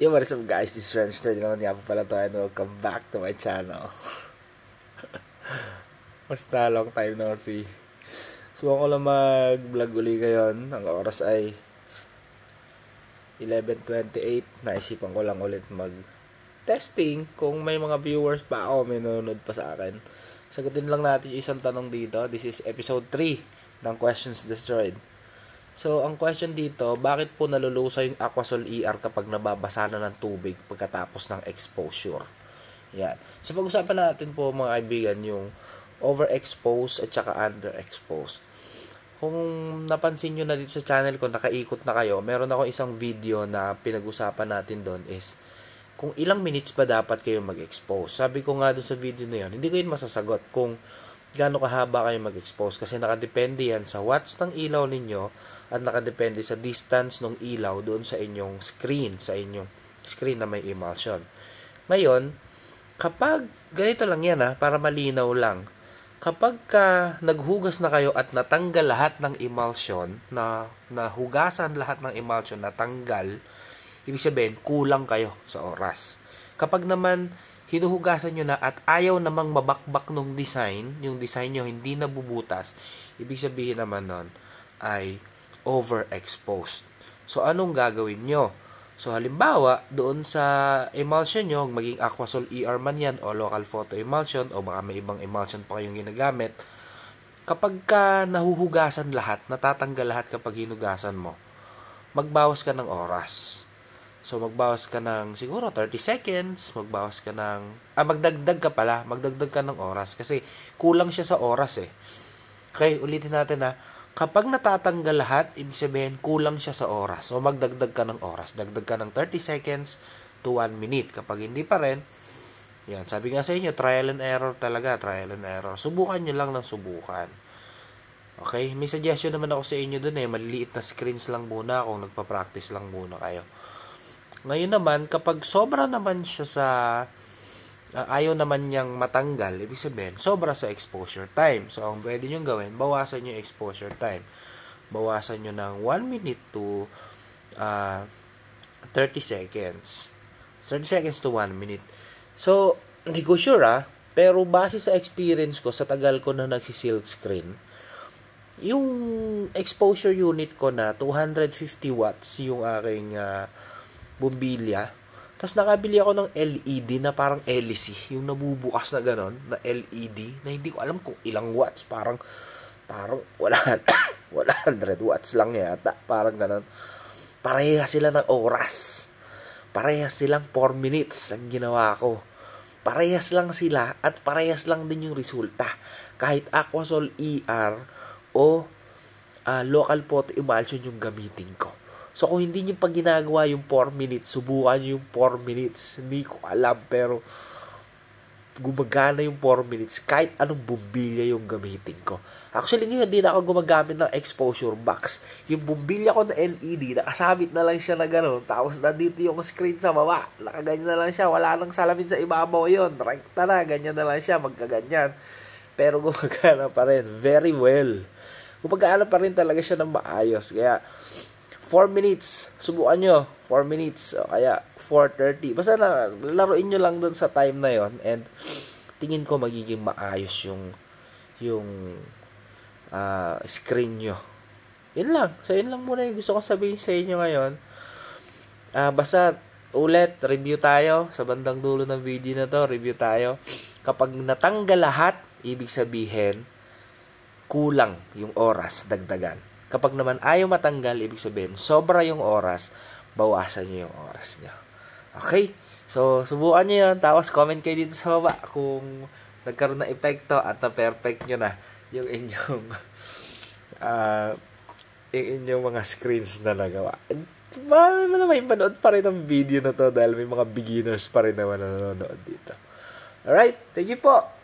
Yo, what is up guys? This is Friendster. Naman nga po pala to and welcome back to my channel. Basta long time no see. Subukan ko lang mag-vlog uli ngayon. Ang oras ay 11:28. Naisipan ko lang ulit mag-testing kung may mga viewers pa ako, may nanonood pa sa akin. Sagutin lang natin yung isang tanong dito. This is episode 3 ng Questions Destroyed. So, ang question dito, bakit po nalulusaw yung Aquasol ER kapag nababasa na ng tubig pagkatapos ng exposure? Yan. So, pag-usapan natin po mga kaibigan yung overexposed at saka underexposed. Kung napansin nyo na dito sa channel ko, nakaikot na kayo, meron ako isang video na pinag-usapan natin doon is kung ilang minutes pa dapat kayo mag-expose. Sabi ko nga doon sa video na yun, hindi ko yun masasagot kung gaano kahaba kayo mag-expose kasi nakadepende yan sa watts ng ilaw ninyo at nakadepende sa distance ng ilaw doon sa inyong screen na may emulsion. Ngayon, kapag ganito lang yan para malinaw lang, kapag naghugas na kayo at natanggal lahat ng emulsion, nahugasan lahat ng emulsion, natanggal, ibig sabihin, kulang kayo sa oras. Kapag naman hinuhugasan nyo na at ayaw namang mabakbak ng design, yung design nyo hindi nabubutas, ibig sabihin naman nun ay overexposed. So, anong gagawin nyo? So, halimbawa, doon sa emulsion nyo, maging Aquasol ER man yan o local photo emulsion o baka may ibang emulsion pa kayong ginagamit, kapag nahuhugasan lahat, natatanggal lahat kapag hinugasan mo, magbawas ka ng oras. So, magbawas ka ng siguro 30 seconds, magdagdag ka ng oras kasi kulang siya sa oras eh. Okay, ulitin natin kapag natatanggal lahat, ibig sabihin kulang siya sa oras. So, magdagdag ka ng oras. Dagdag ka ng 30 seconds to 1 minute. Kapag hindi pa rin, yan, sabi nga sa inyo, trial and error talaga, trial and error. Subukan nyo lang ng subukan. Okay, may suggestion naman ako sa inyo dun maliliit na screens lang muna kung nagpa-practice lang muna kayo. Ngayon naman, kapag sobra naman siya sa ayaw naman niyang matanggal, ibig sabihin, sobra sa exposure time. So, ang pwede nyo gawin, bawasan nyo exposure time. Bawasan nyo ng 1 minute to 30 seconds. 30 seconds to 1 minute. So, hindi ko sure pero base sa experience ko, sa tagal ko na nagsi-silk screen, yung exposure unit ko na 250 watts yung aking bumbilya. Tapos nakabili ako ng LED na parang LC, yung nabubukas na ganon, na LED, na hindi ko alam kung ilang watts, parang 100 watts lang yata, parang ganon. Parehas sila ng oras. Parehas silang 4 minutes ang ginawa ko. Parehas lang sila at parehas lang din yung resulta. Kahit Aquasol ER o local photo emulsion yung gamitin ko. So, kung hindi nyo pa ginagawa yung 4 minutes, subukan nyo yung 4 minutes. Hindi ko alam, pero gumagana yung 4 minutes kahit anong bumbilya yung gamitin ko. Actually, ngayon, hindi na ako gumagamit ng exposure box. Yung bumbilya ko na LED, nakasabit na lang siya na gano'n. Tapos, nandito yung screen sa baba. Nakaganyan na lang siya. Wala nang salamin sa ibabaw yun. Rekta na, ganyan na lang siya. Magkaganyan. Pero gumagana pa rin. Very well. Gumagana pa rin talaga siya ng maayos. Kaya, 4 minutes. Subukan nyo. 4 minutes. O kaya 4:30. Basta laruin nyo lang dun sa time na yon and tingin ko magiging maayos yung screen nyo. Yun lang. So, yun lang muna yung gusto ko sabihin sa inyo ngayon. Basta ulit, review tayo. Sa bandang dulo ng video na to, review tayo. Kapag natanggal lahat, ibig sabihin, kulang yung oras, dagdagan. Kapag naman ayaw matanggal, ibig sabihin, sobra yung oras, bawasan nyo yung oras nyo. Okay? So, subukan nyo yun. Tapos, comment kayo dito sa baba kung nagkaroon ng epekto at na-perfect nyo na yung inyong mga screens na nagawa. Baka naman panood pa rin ang video na to dahil may mga beginners pa rin naman nanonood dito. Alright? Thank you po!